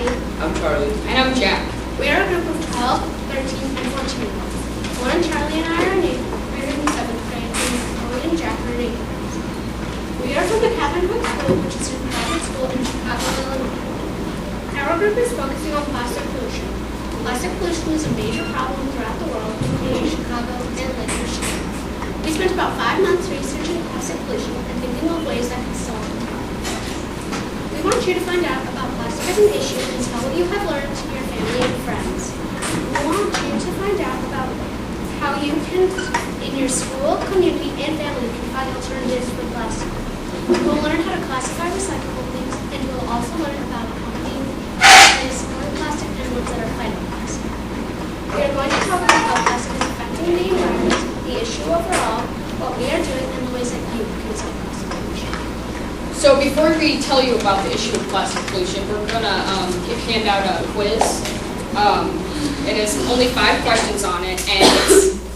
I'm Charlie. And I'm Jack. We are a group of 12, 13, and 14-year-olds. Lauren, Charlie, and I are in 7th grade, and Chloe and Jack are in 8th grade. We are from the Catherine Hook School, which is a private school in Chicago, Illinois. Our group is focusing on plastic pollution. Plastic pollution is a major problem throughout the world, including Chicago and Lake Michigan. We spent about 5 months researching plastic pollution and thinking of ways that can solve the problem. We want you to find out about plastic as an issue and tell what you have learned to your family and friends. We want you to find out about how you can, in your school, community, and family, can find alternatives for plastic. We will learn how to classify recyclable things, and we will also learn about companies that is selling plastic and ones that are fighting plastic. We are going to talk about how plastic is affecting the environment, the issue overall, what we are doing, and the ways that you can solve plastic pollution. So before we tell you about the issue of plastic pollution, we're going to hand out a quiz. It has only 5 questions on it, and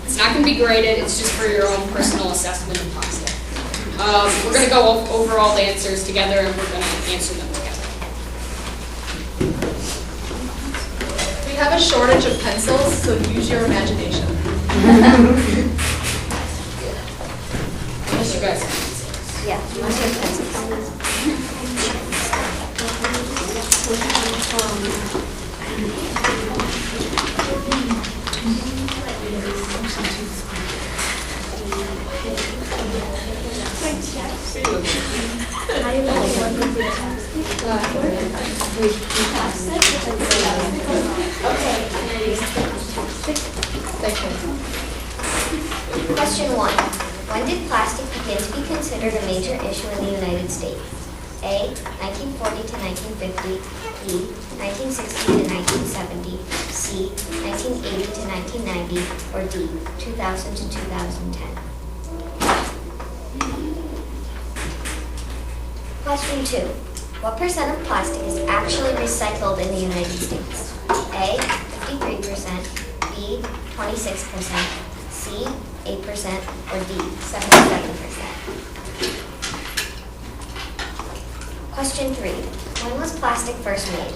it's not going to be graded. It's just for your own personal assessment of plastic. We're going to go over all the answers together, and we're going to answer them together. We have a shortage of pencils, so use your imagination. Unless you guys Yeah, must have pencils. Question 1. When did plastic begin to be considered a major issue in the United States? A. 1940 to 1950. B. 1960 to 1970. C. 1980 to 1990. Or D. 2000 to 2010. Question 2. What percent of plastic is actually recycled in the United States? A. 53%. B. 26%. C. 8%. Or D. 77%. Question 3. When was plastic first made?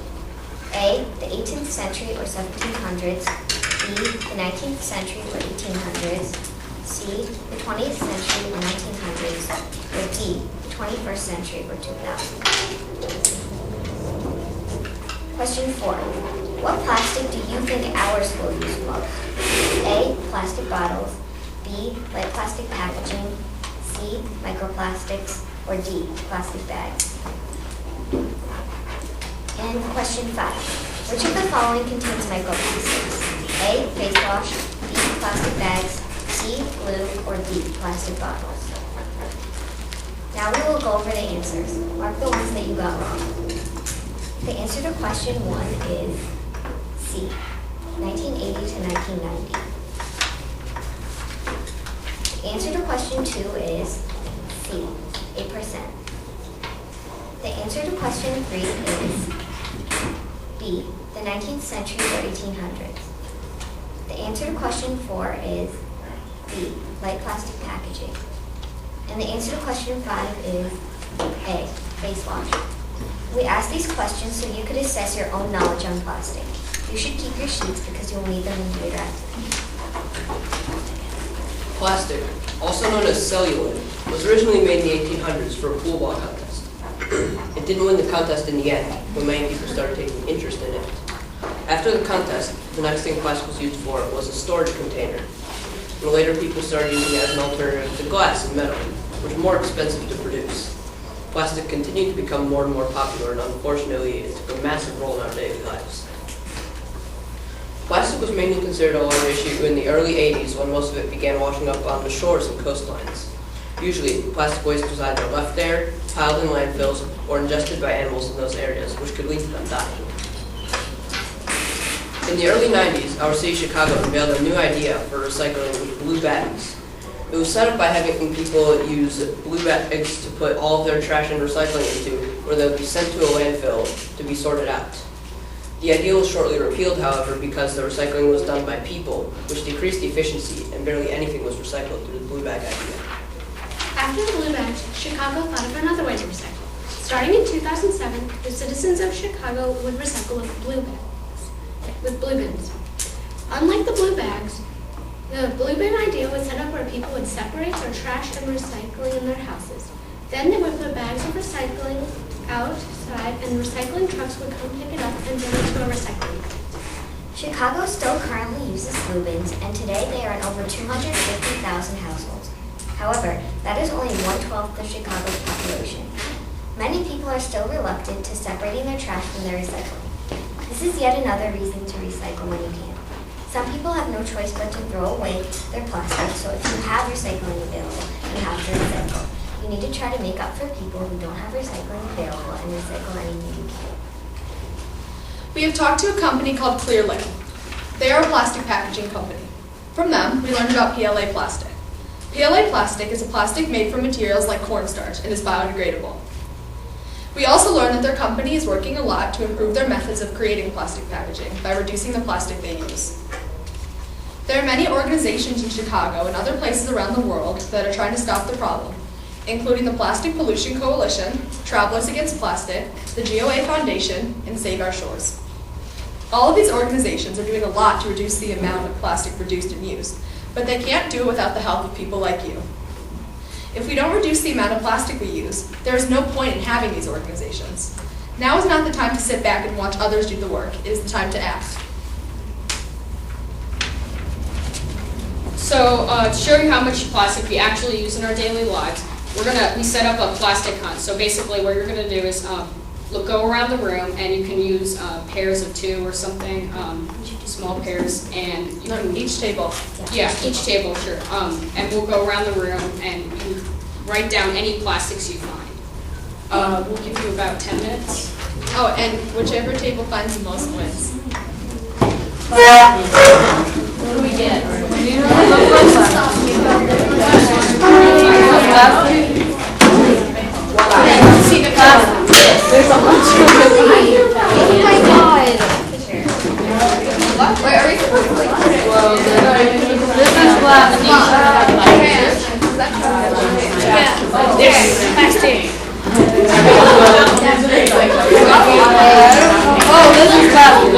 A. The 18th century or 1700s. B. The 19th century or 1800s. C. The 20th century or 1900s. Or D. The 21st century or 2000. Question 4. What plastic do you think our school used most? A. Plastic bottles. B. Light plastic packaging. C. Microplastics. Or D. Plastic bags. And question 5. Which of the following contains microplastics? A. Face wash. B. Plastic bags. C. Glue. Or D. Plastic bottles. Now we will go over the answers. Mark the ones that you got wrong. The answer to question 1 is C. 1980 to 1990. The answer to question 2 is C. 8%. The answer to question 3 is B. The 19th century or 1800s. The answer to question 4 is B. Light plastic packaging. And the answer to question 5 is A. Face wash. We asked these questions so you could assess your own knowledge on plastic. You should keep your sheets because you'll need them in later activities. Plastic, also known as celluloid, was originally made in the 1800s for a pool ball contest. It didn't win the contest in the end, but many people started taking interest in it. After the contest, the next thing plastic was used for was a storage container. And later people started using it as an alternative to glass and metal, which were more expensive to produce. Plastic continued to become more and more popular, and unfortunately, it took a massive role in our daily lives. Plastic was mainly considered a water issue in the early 80s when most of it began washing up on the shores and coastlines. Usually, plastic waste was either left there, piled in landfills, or ingested by animals in those areas, which could lead to them dying. In the early 90s, our city, Chicago, unveiled a new idea for recycling with blue bags. It was set up by having people use blue bags to put all of their trash and recycling into, where they would be sent to a landfill to be sorted out. The idea was shortly repealed, however, because the recycling was done by people, which decreased efficiency, and barely anything was recycled through the blue bag idea. After the blue bags, Chicago thought of another way to recycle. Starting in 2007, the citizens of Chicago would recycle with blue bins. Unlike the blue bags, the blue bin idea was set up where people would separate their trash and recycling in their houses. Then they would put bags of recycling outside, and recycling trucks would come pick it up and bring it to a recycling plant. Chicago still currently uses blue bins, and today they are in over 250,000 households. However, that is only 1/12 of Chicago's population. Many people are still reluctant to separating their trash from their recycling. This is yet another reason to recycle when you can. Some people have no choice but to throw away their plastic, so if you have recycling available, you have to recycle. You need to try to make up for people who don't have recycling available and recycle anything you can. We have talked to a company called Clearlake. They are a plastic packaging company. From them, we learned about PLA plastic. PLA plastic is a plastic made from materials like cornstarch and is biodegradable. We also learned that their company is working a lot to improve their methods of creating plastic packaging by reducing the plastic they use. There are many organizations in Chicago and other places around the world that are trying to stop the problem, including the Plastic Pollution Coalition, Travelers Against Plastic, the GOA Foundation, and Save Our Shores. All of these organizations are doing a lot to reduce the amount of plastic produced and used, but they can't do it without the help of people like you. If we don't reduce the amount of plastic we use, there is no point in having these organizations. Now is not the time to sit back and watch others do the work. It is the time to act. So to show you how much plastic we actually use in our daily lives, we set up a plastic hunt. So basically what you're gonna do is go around the room, and you can use pairs of 2 or something, small pairs, and you can Each table. Yeah, each table, sure. And we'll go around the room, and you write down any plastics you find. We'll give you about 10 minutes. Oh, and whichever table finds the most wins. What do we get? See the class. There's a bunch of Oh my god! Wait, are we supposed to like This is plastic. Plastic. Oh, this is plastic.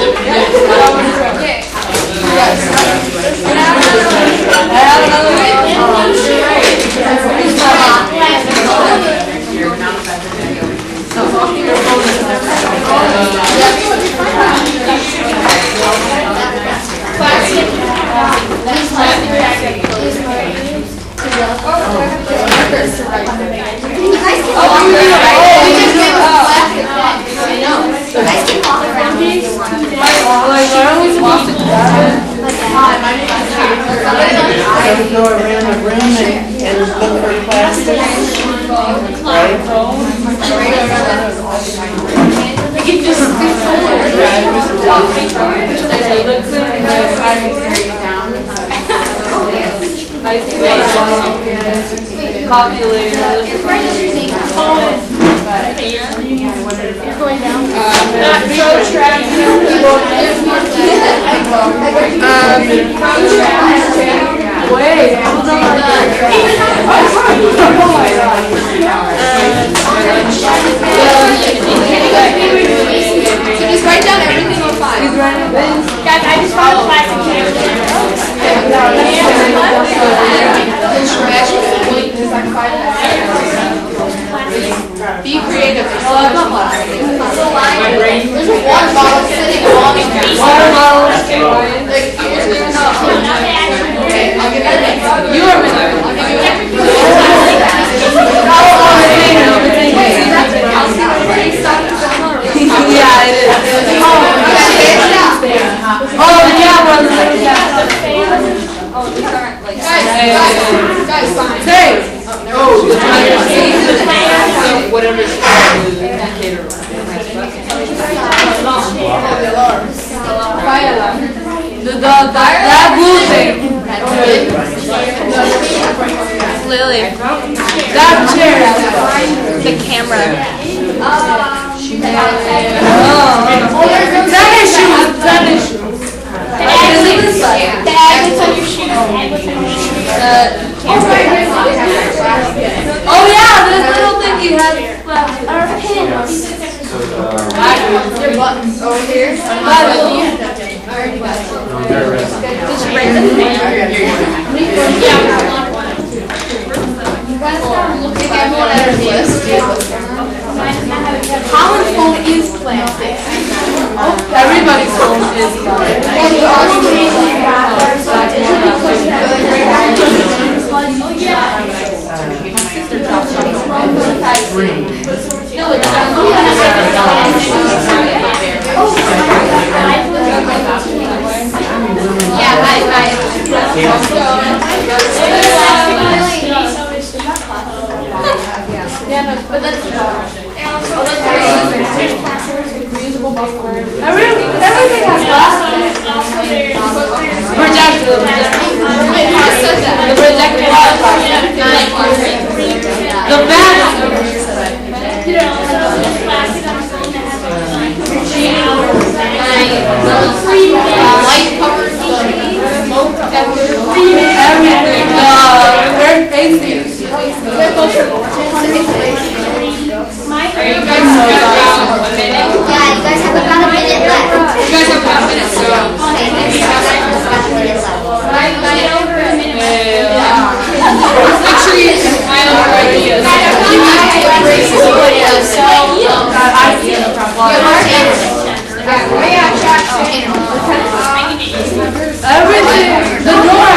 I have another go around the room and look for plastic. Right? We can just Calculator. You're going down. Wait, hold on. So just write down everything on 5. Guys, I just found a plastic can. Be creative. There's a water bottle sitting along the Water bottle. Okay, I'll give you You are with her. Yeah, it is. Oh, yeah, brother. Guys, fine. Say. Whatever indicator. That blue thing. Lily. That chair. The camera. Tennis shoes. Bag on your shoes. Oh yeah, this little thing you have. Our pin. Over here. Common food is plastic. Everybody's food is Everything has plastic. The bag. Light covered smoke. Everything. Red faces. Are you guys about a minute? Yeah, you guys have about a minute left. You guys have about a minute, so. Okay, next time, about a minute left. Make sure you compile your ideas. Everything. The door.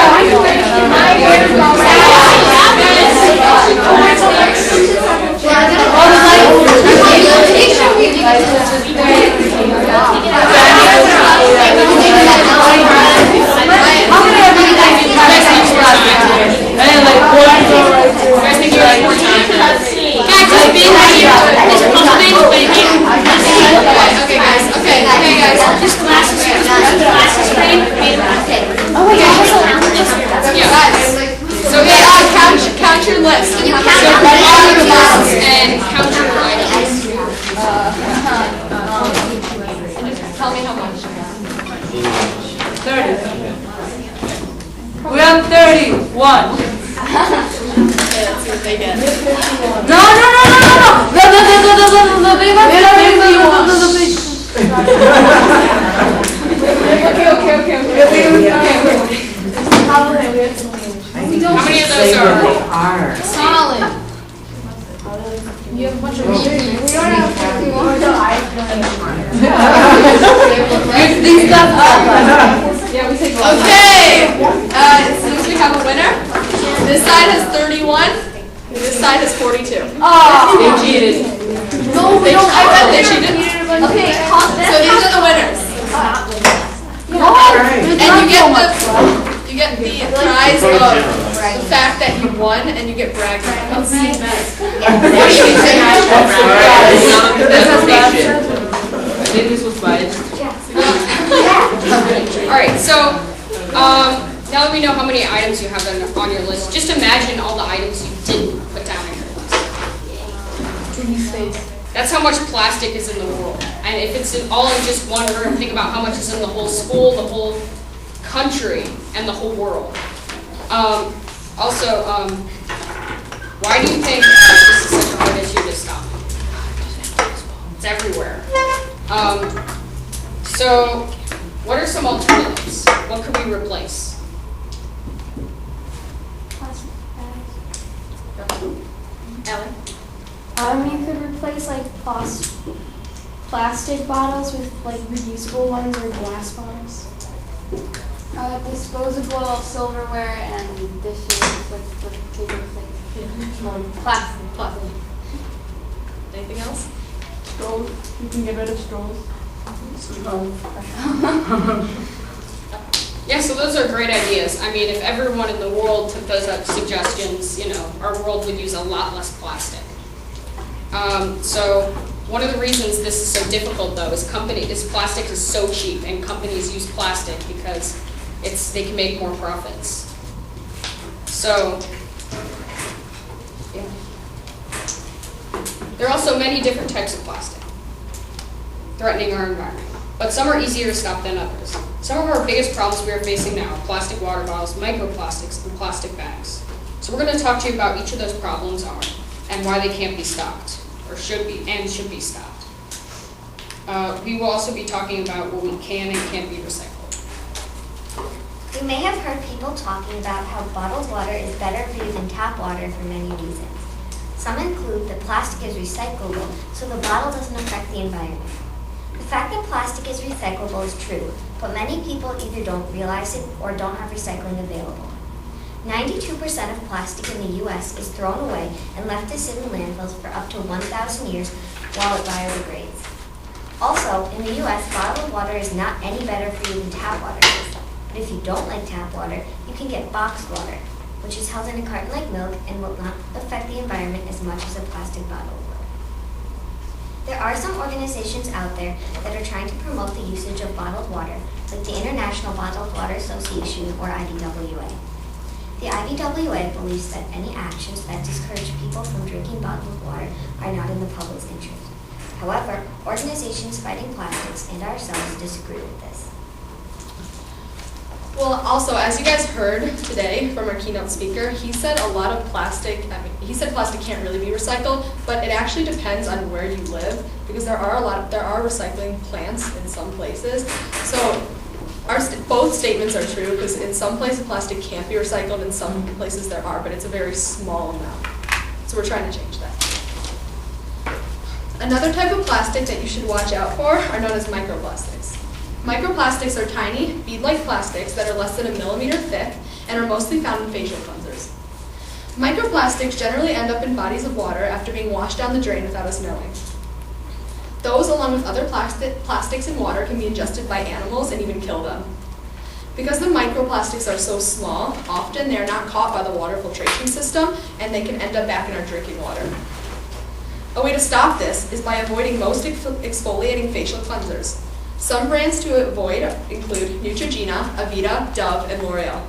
Count your list. Can you count So how count many your items? bottles and count your items. Tell me how much. 30. We have 31. They get. No. How many of those are? Solid. You have a bunch of meetings. We don't have 51. Okay. Since we have a winner, this side has 31. This side has 42. They cheated. No, we don't. I bet they cheated. Okay, So these are the winners. And you get the prize of the fact that you won, and you get bragging rights. Alright, so, now that we know how many items you have on your list, just imagine all the items you didn't put down on your list. That's how much plastic is in the world. And if it's all in just one room, think about how much is in the whole school, the whole country, and the whole world. Why do you think this is such a hard issue to stop? It's everywhere. So, what are some alternatives? What could we replace? Ellen? You could replace like plastic bottles with like reusable ones or glass bottles. Disposable silverware and dishes with paper plates. Plastic. Anything else? Straws. You can get rid of straws. Yeah, so those are great ideas. I mean, if everyone in the world took those up suggestions, our world would use a lot less plastic. So one of the reasons this is so difficult, though, is plastic is so cheap, and companies use plastic because they can make more profits. So, yeah. There are also many different types of plastic threatening our environment, but some are easier to stop than others. Some of our biggest problems we are facing now are plastic water bottles, microplastics, and plastic bags. So we're going to talk to you about each of those problems and why they can't be stopped, or should be stopped. We will also be talking about what we can and can't be recycled. You may have heard people talking about how bottled water is better for you than tap water for many reasons. Some include that plastic is recyclable, so the bottle doesn't affect the environment. The fact that plastic is recyclable is true, but many people either don't realize it or don't have recycling available. 92% of plastic in the U.S. is thrown away and left to sit in landfills for up to 1,000 years while it biodegrades. Also, in the U.S., bottled water is not any better for you than tap water is. But if you don't like tap water, you can get boxed water, which is held in a carton like milk and will not affect the environment as much as a plastic bottle would. There are some organizations out there that are trying to promote the usage of bottled water, like the International Bottled Water Association, or IBWA. The IBWA believes that any actions that discourage people from drinking bottled water are not in the public's interest. However, organizations fighting plastics and ourselves disagree with this. Well, also, as you guys heard today from our keynote speaker, he said a lot of plastic, he said plastic can't really be recycled, but it actually depends on where you live, because there are recycling plants in some places. So both statements are true, because in some places plastic can't be recycled, in some places there are, but it's a very small amount. So we're trying to change that. Another type of plastic that you should watch out for are known as microplastics. Microplastics are tiny, bead-like plastics that are less than 1 millimeter thick and are mostly found in facial cleansers. Microplastics generally end up in bodies of water after being washed down the drain without us knowing. Those, along with other plastics in water, can be ingested by animals and even kill them. Because the microplastics are so small, often they are not caught by the water filtration system and they can end up back in our drinking water. A way to stop this is by avoiding most exfoliating facial cleansers. Some brands to avoid include Neutrogena, Aveda, Dove, and L'Oreal.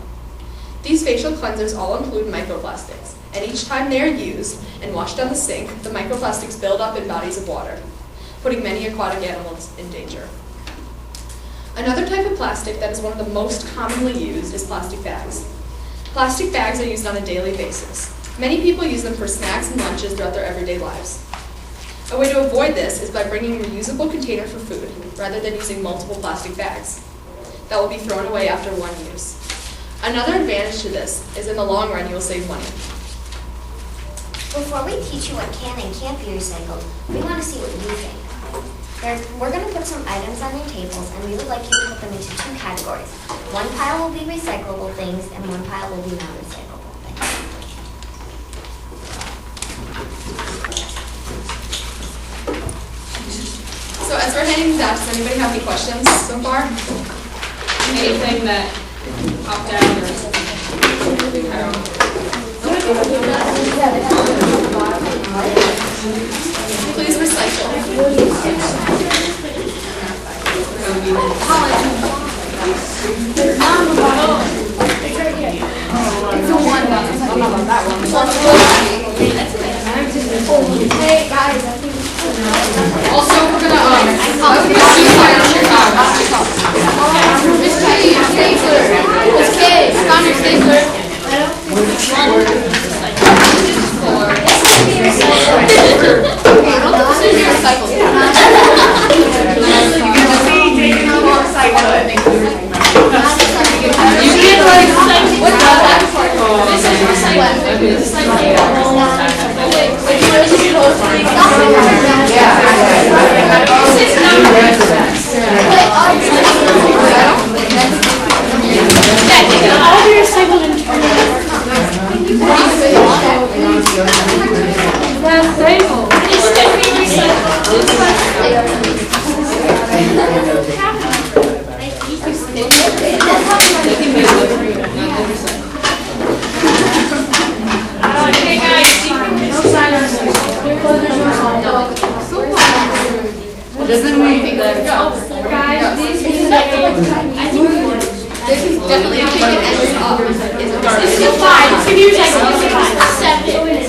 These facial cleansers all include microplastics, and each time they are used and washed down the sink, the microplastics build up in bodies of water, putting many aquatic animals in danger. Another type of plastic that is one of the most commonly used is plastic bags. Plastic bags are used on a daily basis. Many people use them for snacks and lunches throughout their everyday lives. A way to avoid this is by bringing a reusable container for food, rather than using multiple plastic bags that will be thrown away after one use. Another advantage to this is in the long run you will save money. Before we teach you what can and can't be recycled, we want to see what you think. We're going to put some items on your tables, and we would like you to put them into 2 categories. One pile will be recyclable things, and one pile will be non-recyclable things. So as we're handing these out, does anybody have any questions so far? Anything that popped out or something? I don't know. Please recycle. Hey guys, I think Also, we're gonna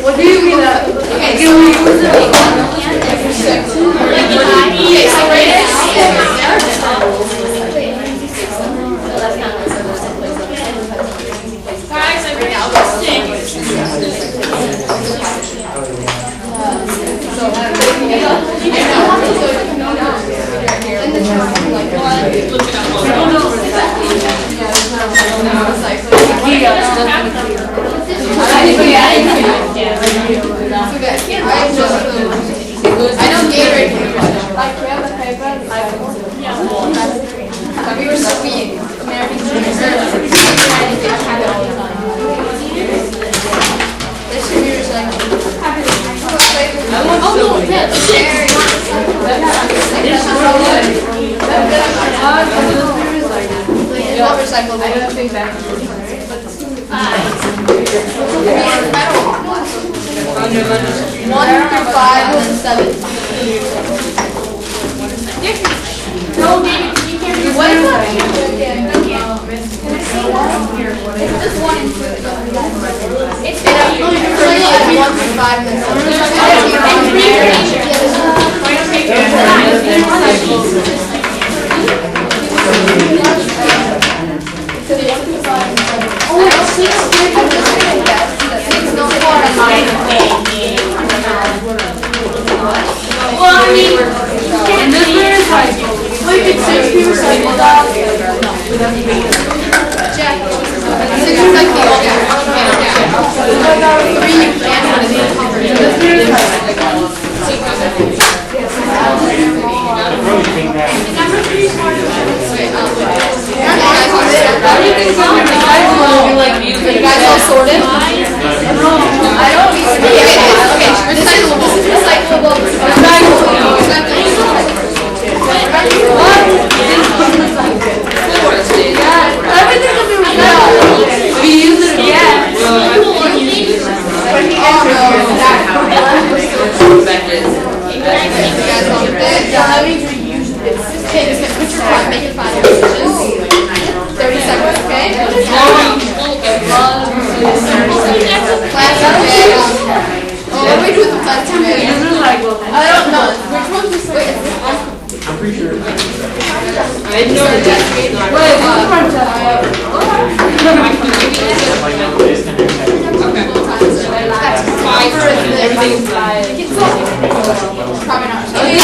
What do you mean that? Okay, so we use it. So Look it up on I know Gatorade can be recycled. We were sweet. American This should be recycled. Not recyclable. I don't think that. One through 5 and then 7. No, maybe you can't do What is that? Just one and two. It's It actually recycled 1 through 5 and then well, I mean, and this one is like it's 60 recycled out. Jack, 6 is like the old one. 3 you You guys all sorted? I don't okay, recyclable. Recyclable. Everything can be recycled. We use it again. Okay, just put your front, make it 5 decisions. 30 seconds, okay? Plastic bag. Oh, what do we do with the plastic bag? I don't know. Which one's this? Wait, I'm pretty sure. I didn't know probably not. Oh, yeah.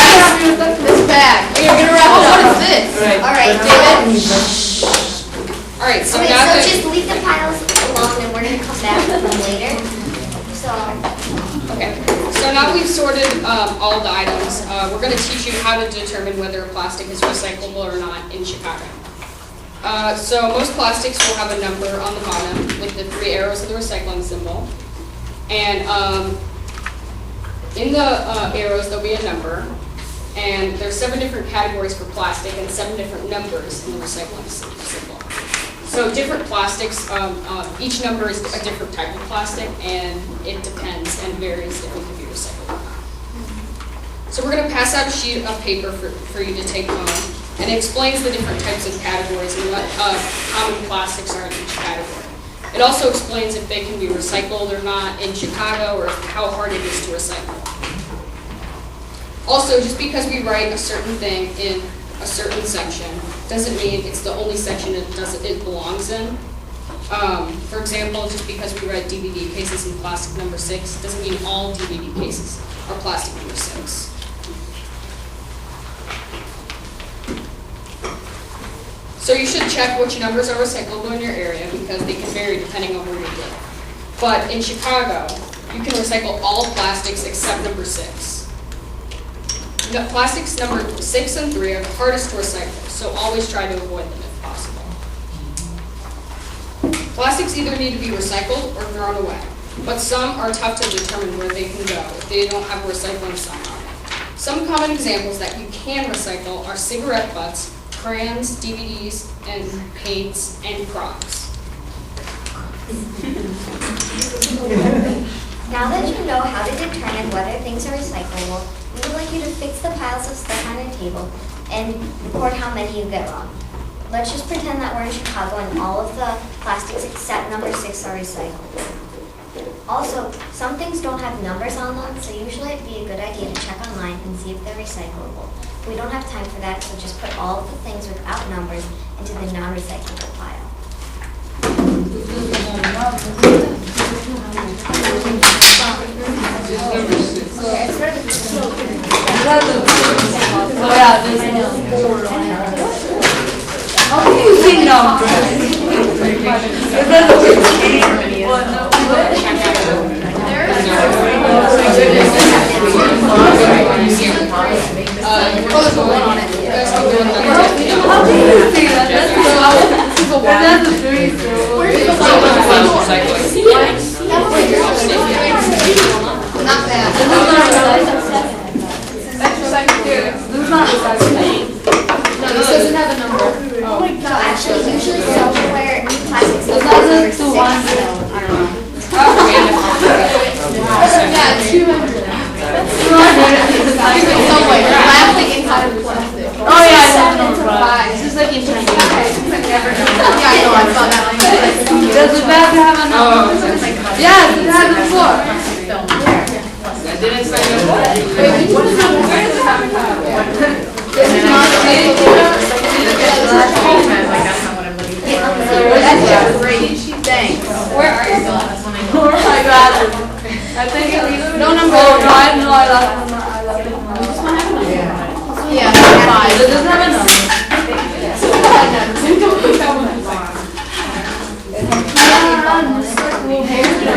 This bag. Oh, you're gonna wrap it up. What is this? Alright, David. Alright, so Okay, now so that, just leave the piles alone and we're gonna come back to them later. So, okay, so now we've sorted all the items, we're going to teach you how to determine whether a plastic is recyclable or not in Chicago. So most plastics will have a number on the bottom with the 3 arrows of the recycling symbol. And in the arrows there'll be a number. And there's 7 different categories for plastic and 7 different numbers in the recycling symbol. So different plastics, each number is a different type of plastic, and it depends and varies if it can be recycled or not. So we're going to pass out a sheet of paper for you to take home, and it explains the different types of categories and what common plastics are in each category. It also explains if they can be recycled or not in Chicago, or how hard it is to recycle. Also, just because we write a certain thing in a certain section doesn't mean it's the only section it belongs in. For example, just because we write DVD cases in plastic number 6 doesn't mean all DVD cases are plastic number 6. So you should check which numbers are recyclable in your area because they can vary depending on where you live. But in Chicago, you can recycle all plastics except number 6. Plastics number 6 and 3 are the hardest to recycle, so always try to avoid them if possible. Plastics either need to be recycled or thrown away, but some are tough to determine where they can go if they don't have a recycling sign on it. Some common examples that you can recycle are cigarette butts, crayons, DVDs, and paints, and Crocs. now that you know how to determine whether things are recyclable, we would like you to fix the piles of stuff on your table and record how many you get wrong. Let's just pretend that we're in Chicago and all of the plastics except number 6 are recycled. Also, some things don't have numbers on them, so usually it'd be a good idea to check online and see if they're recyclable. We don't have time for that, so just put all of the things without numbers into the non-recyclable pile. How do you see numbers? Is that the How do you see that? That's the three. Not bad. This is not recycling. No, this doesn't have a number. So actually, usually silverware and plastics. That's not the one. Yeah, 200. So wait, plastic inside of plastic. Oh yeah, I know. It's just like in Chinese. Yeah, I know, I saw that. Does the bag have a number? Yes, it has a 4. I didn't say no. Wait, what is that? This is not that's great. Thanks. Where are you? Oh my god. I think it was No number. Oh no, I know I left them. I left them. Yeah, 5. It doesn't have a number.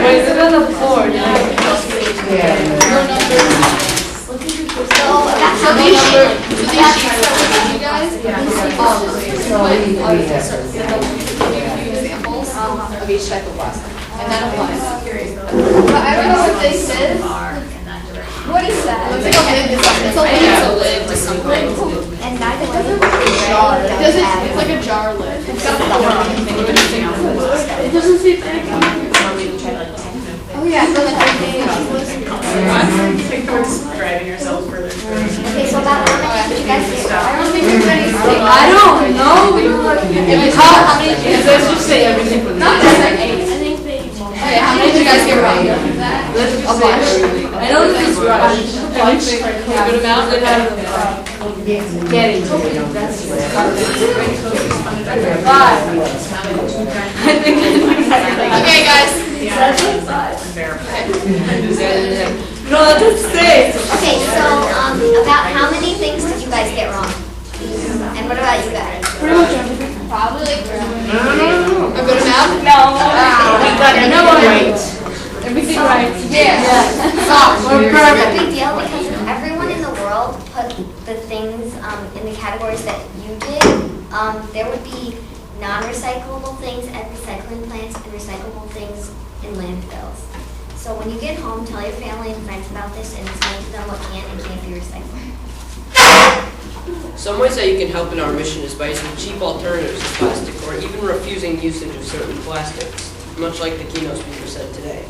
Wait, it has a 4. So So these sheets that we give you guys, examples of each type of plastic, and that applies. But I don't know what this is. What is that? Looks like a lid to something. It's a lid. It's a lid to something. and neither one of Jar. It doesn't. It's like a jar lid. It's got the It doesn't say anything. Oh yeah. So then Driving yourself further. Okay, so about how many did you guys get? I don't think there's any. I don't know. How many? Let's just say everything for Not that many. Okay, how many did you guys get wrong? A bunch. I know this is right. A bunch. A good amount. Good amount. Getting. Five. I think. Okay, guys. No, that's 6. Okay, so about how many things did you guys get wrong? And what about you guys? Pretty much everything. Probably like a good amount. No, right. Everything right. Yeah. We're It's a perfect. big deal because if everyone in the world put the things in the categories that you did, there would be non-recyclable things at recycling plants and recyclable things in landfills. So when you get home, tell your family and friends about this and explain to them what can and can't be recycled. Some ways that you can help in our mission is by using cheap alternatives to plastic or even refusing usage of certain plastics, much like the keynote speaker said today.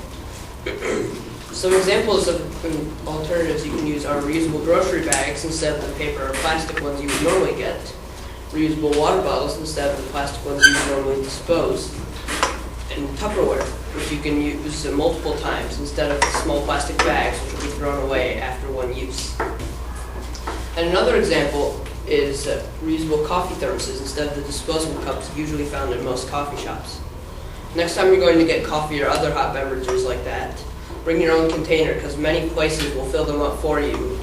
Some examples of alternatives you can use are reusable grocery bags instead of the paper or plastic ones you would normally get, reusable water bottles instead of the plastic ones you would normally dispose, and Tupperware, which you can use multiple times instead of small plastic bags which will be thrown away after one use. And another example is reusable coffee thermoses instead of the disposable cups usually found in most coffee shops. Next time you're going to get coffee or other hot beverages like that, bring your own container because many places will fill them up for you.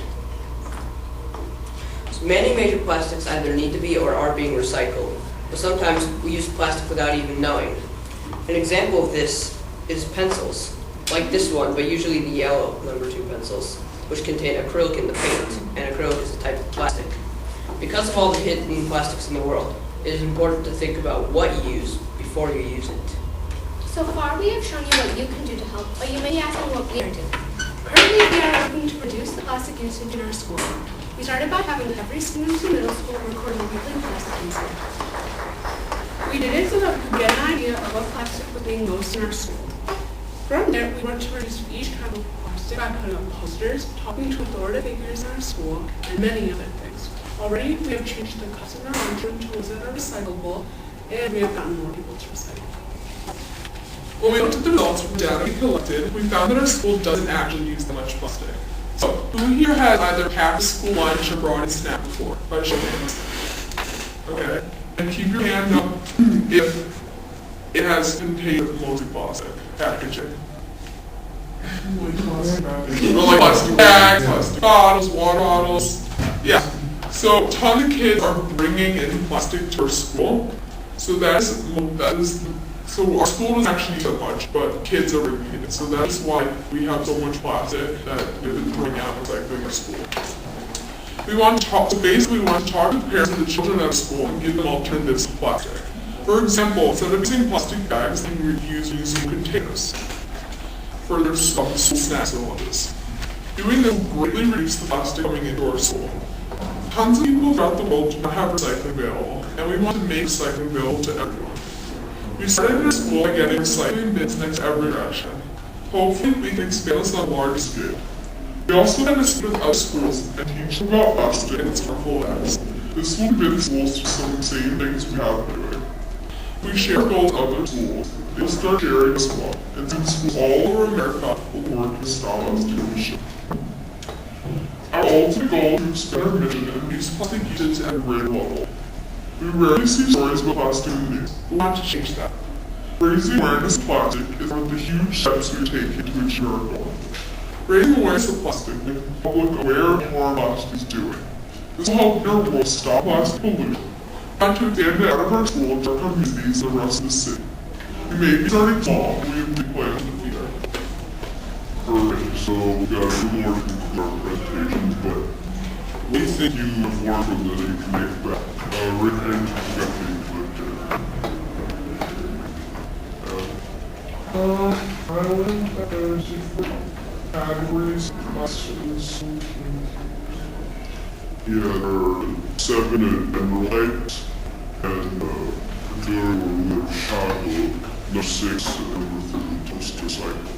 So many major plastics either need to be or are being recycled, but sometimes we use plastic without even knowing. An example of this is pencils, like this one, but usually the yellow number 2 pencils, which contain acrylic in the paint, and acrylic is a type of plastic. Because of all the hidden plastics in the world, it is important to think about what you use before you use it. So far, we have shown you what you can do to help, but you may be asking what we are doing. Currently, we are working to reduce the plastic usage in our school. We started by having every student in middle school record a weekly plastic usage. We did it so that we could get an idea of what plastic was being used in our school. From there, we worked to reduce each type of plastic by putting up posters, talking to authoritative figures in our school, and many other things. Already, we have changed the cups in our lunchroom to ones that are recyclable, and we have gotten more people to recycle. When we looked at the results from data we collected, we found that our school doesn't actually use that much plastic. So, who here has either packed a school lunch or brought a snack before? By show of hands. Okay. And keep your hand up if it has contained mostly plastic packaging. Like plastic bags, plastic bottles, water bottles. Yeah. So a ton of kids are bringing in plastic to our school. So so our school doesn't actually use that much, but kids are bringing it. So that's why we have so much plastic that we've been throwing out and recycling our school. So basically we want to talk to the parents of the children at school and give them alternatives to plastic. For example, instead of using plastic bags, they can use reusable containers for their school snacks and lunches. Doing this will greatly reduce the plastic coming into our school. Tons of people throughout the world do not have recycling available, and we want to make recycling available to everyone. We started in our school by getting recycling bins next to every direction. Hopefully, we can expand this on a larger scale. We also plan to speak with other schools and teach them about plastic and its harmful effects. This will give schools to some of the same things we have been doing. We share goals with other schools. They'll start sharing as well, and soon schools all over America will work to stop us to mission. Our ultimate goal is to expand our mission and reduce plastic usage at a greater level. We rarely see stories about plastic in the news, but we want to change that. Raising awareness of plastic is one of the huge steps we take to achieve our goal. Raising awareness of plastic makes the public aware of harm plastic is doing. This will help our world stop plastic pollution. We want to expand it out of our school to our communities and the rest of the city. We may be starting small, but we have big plans in the future. Alright, so we got a few more to conclude our presentations, but what do you think you've learned from this that you can make back? Rick, and you got things with I learned that there's different categories of questions. yeah, there are 7 general types, and particularly when we have Chicago, number 6, and number 3 toaster cycle.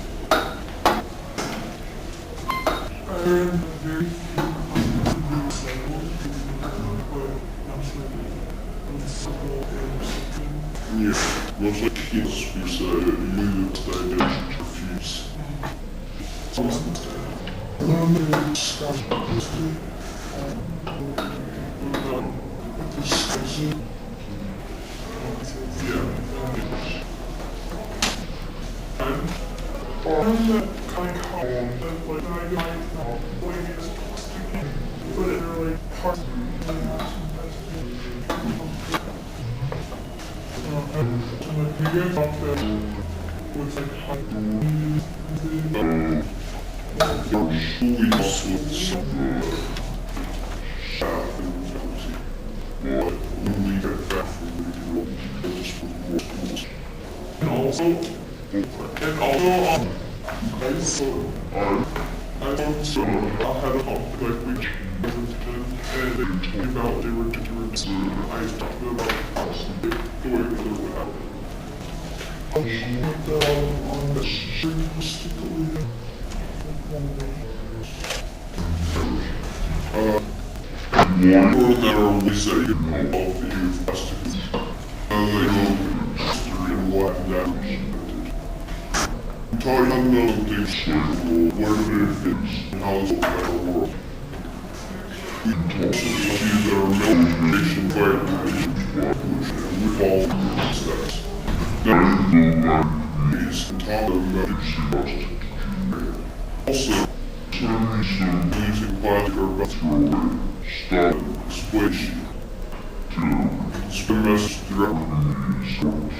I learned that very few Yeah, much like kids, we say, you need to digest your fuse. One that are ways that you can help the youth plastic as they go through history and what that we taught young those things like where do they fit and how this will affect our world. We also taught you that our military fight pollution and we follow the steps. Now we go back to these and talk about plastic. Also, using plastic or bathroom. Stop exploitation. 2. Spread a message to the communities.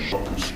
Stop this.